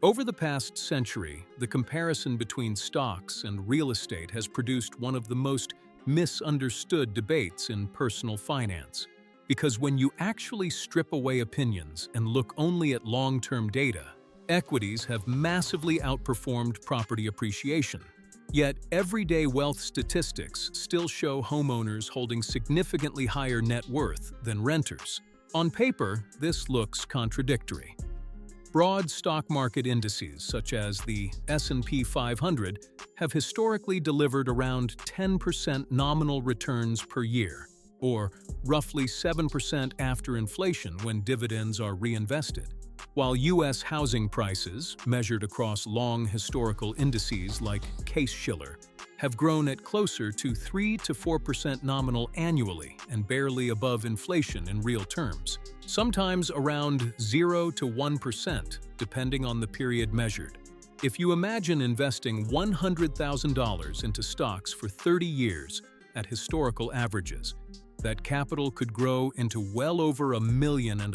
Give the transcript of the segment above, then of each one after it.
Over the past century, the comparison between stocks and real estate has produced one of the most misunderstood debates in personal finance. Because when you actually strip away opinions and look only at long-term data, equities have massively outperformed property appreciation. Yet, everyday wealth statistics still show homeowners holding significantly higher net worth than renters. On paper, this looks contradictory. Broad stock market indices, such as the S&P 500, have historically delivered around 10% nominal returns per year, or roughly 7% after inflation when dividends are reinvested. While U.S. housing prices, measured across long historical indices like Case-Shiller, have grown at closer to 3 to 4% nominal annually and barely above inflation in real terms, sometimes around 0 to 1%, depending on the period measured. If you imagine investing $100,000 into stocks for 30 years at historical averages, that capital could grow into well over $1.5 million,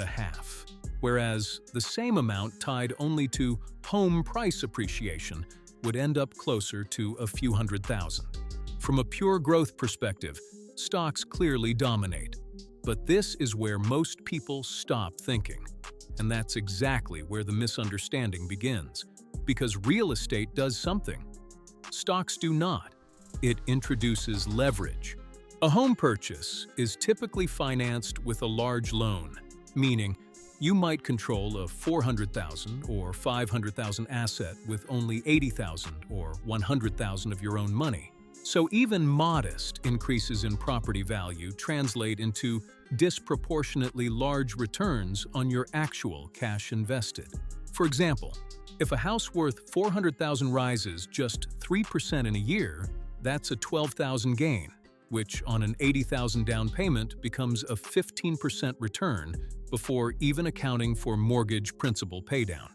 whereas the same amount tied only to home price appreciation would end up closer to a few $100,000. From a pure growth perspective, stocks clearly dominate. But this is where most people stop thinking. And that's exactly where the misunderstanding begins. Because real estate does something. Stocks do not. It introduces leverage. A home purchase is typically financed with a large loan, meaning you might control a $400,000 or $500,000 asset with only $80,000 or $100,000 of your own money. So even modest increases in property value translate into disproportionately large returns on your actual cash invested. For example, if a house worth $400,000 rises just 3% in a year, that's a $12,000 gain, which on an $80,000 down payment becomes a 15% return before even accounting for mortgage principal paydown.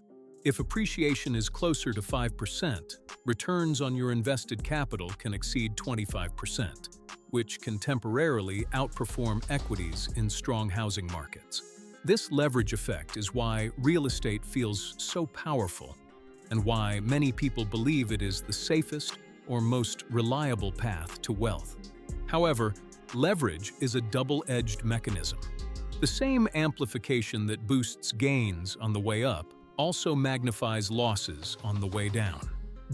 If appreciation is closer to 5%, returns on your invested capital can exceed 25%, which can temporarily outperform equities in strong housing markets. This leverage effect is why real estate feels so powerful, and why many people believe it is the safest or most reliable path to wealth. However, leverage is a double-edged mechanism. The same amplification that boosts gains on the way up also magnifies losses on the way down.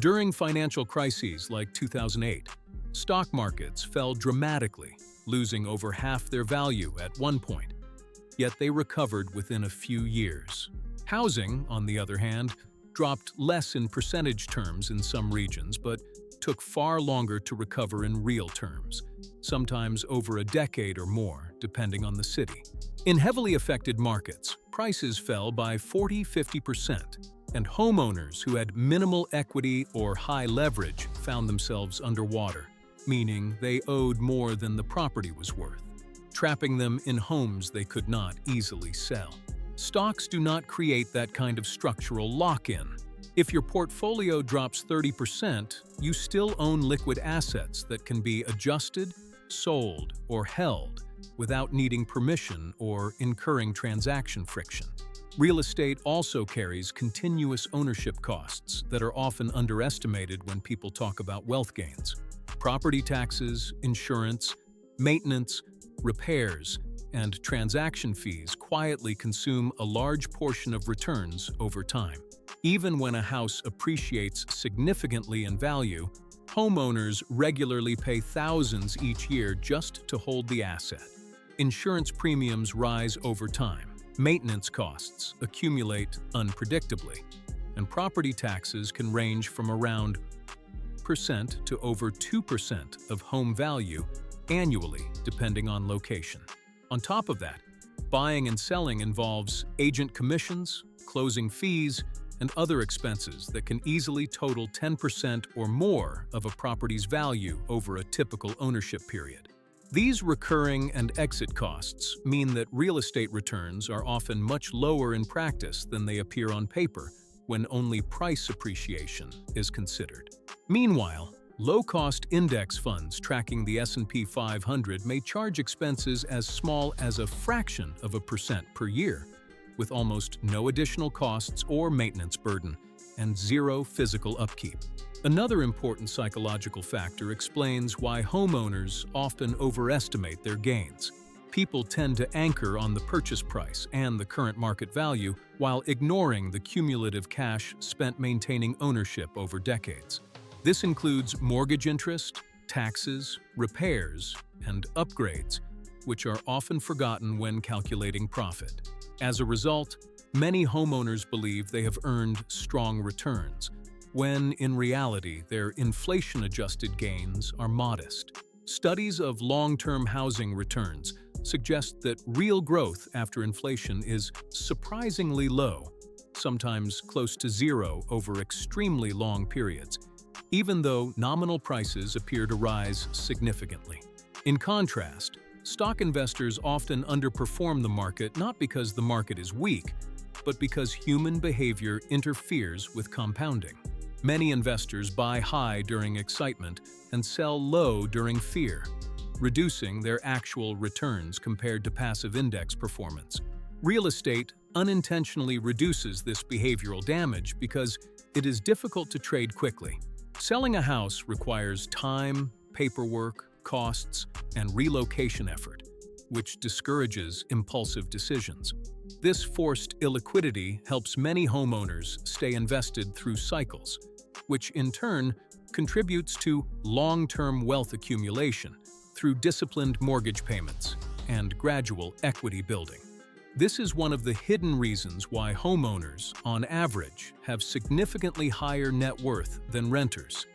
During financial crises like 2008, stock markets fell dramatically, losing over half their value at one point. Yet they recovered within a few years. Housing, on the other hand, dropped less in percentage terms in some regions, but took far longer to recover in real terms, sometimes over a decade or more, depending on the city. In heavily affected markets, prices fell by 40–50%, and homeowners who had minimal equity or high leverage found themselves underwater, meaning they owed more than the property was worth, trapping them in homes they could not easily sell. Stocks do not create that kind of structural lock-in. If your portfolio drops 30%, you still own liquid assets that can be adjusted, sold, or held without needing permission or incurring transaction friction. Real estate also carries continuous ownership costs that are often underestimated when people talk about wealth gains. Property taxes, insurance, maintenance, repairs, and transaction fees quietly consume a large portion of returns over time. Even when a house appreciates significantly in value, homeowners regularly pay thousands each year just to hold the asset. Insurance premiums rise over time, maintenance costs accumulate unpredictably, and property taxes can range from around 1% to over 2% of home value annually, depending on location. On top of that, buying and selling involves agent commissions, closing fees, and other expenses that can easily total 10% or more of a property's value over a typical ownership period. These recurring and exit costs mean that real estate returns are often much lower in practice than they appear on paper when only price appreciation is considered. Meanwhile, low-cost index funds tracking the S&P 500 may charge expenses as small as a fraction of a percent per year, with almost no additional costs or maintenance burden, and zero physical upkeep. Another important psychological factor explains why homeowners often overestimate their gains. People tend to anchor on the purchase price and the current market value while ignoring the cumulative cash spent maintaining ownership over decades. This includes mortgage interest, taxes, repairs, and upgrades, which are often forgotten when calculating profit. As a result, many homeowners believe they have earned strong returns, when in reality their inflation-adjusted gains are modest. Studies of long-term housing returns suggest that real growth after inflation is surprisingly low, sometimes close to zero over extremely long periods, even though nominal prices appear to rise significantly. In contrast, stock investors often underperform the market not because the market is weak, but because human behavior interferes with compounding. Many investors buy high during excitement and sell low during fear, reducing their actual returns compared to passive index performance. Real estate unintentionally reduces this behavioral damage because it is difficult to trade quickly. Selling a house requires time, paperwork, costs, and relocation effort, which discourages impulsive decisions. This forced illiquidity helps many homeowners stay invested through cycles, which in turn contributes to long-term wealth accumulation through disciplined mortgage payments and gradual equity building. This is one of the hidden reasons why homeowners, on average, have significantly higher net worth than renters,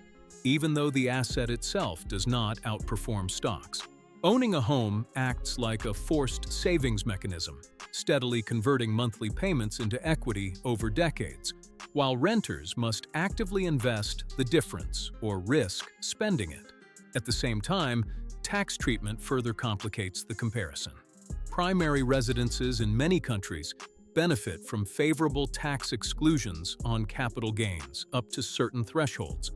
even though the asset itself does not outperform stocks. Owning a home acts like a forced savings mechanism, steadily converting monthly payments into equity over decades, while renters must actively invest the difference or risk spending it. At the same time, tax treatment further complicates the comparison. Primary residences in many countries benefit from favorable tax exclusions on capital gains up to certain thresholds,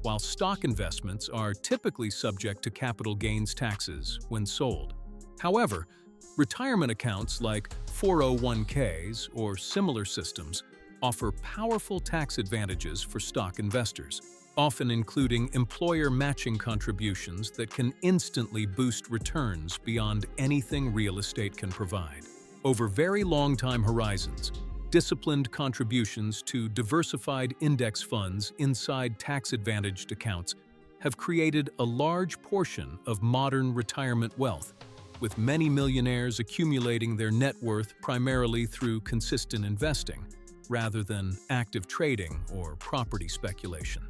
while stock investments are typically subject to capital gains taxes when sold. However, retirement accounts like 401ks or similar systems offer powerful tax advantages for stock investors, often including employer matching contributions that can instantly boost returns beyond anything real estate can provide. Over very long time horizons, disciplined contributions to diversified index funds inside tax-advantaged accounts have created a large portion of modern retirement wealth, with many millionaires accumulating their net worth primarily through consistent investing, rather than active trading or property speculation.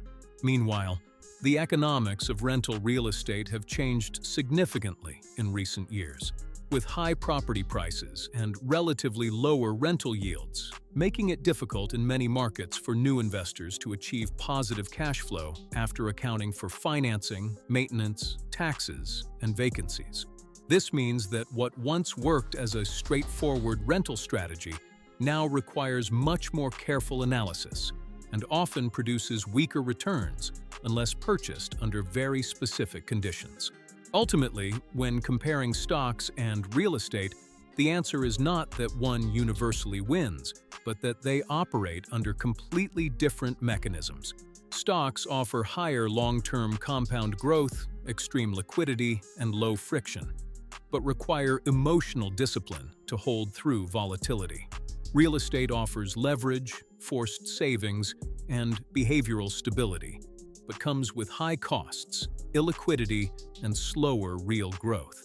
Meanwhile, the economics of rental real estate have changed significantly in recent years, with high property prices and relatively lower rental yields, making it difficult in many markets for new investors to achieve positive cash flow after accounting for financing, maintenance, taxes, and vacancies. This means that what once worked as a straightforward rental strategy now requires much more careful analysis and often produces weaker returns unless purchased under very specific conditions. Ultimately, when comparing stocks and real estate, the answer is not that one universally wins, but that they operate under completely different mechanisms. Stocks offer higher long-term compound growth, extreme liquidity, and low friction, but require emotional discipline to hold through volatility. Real estate offers leverage, forced savings, and behavioral stability, but comes with high costs, illiquidity, and slower real growth.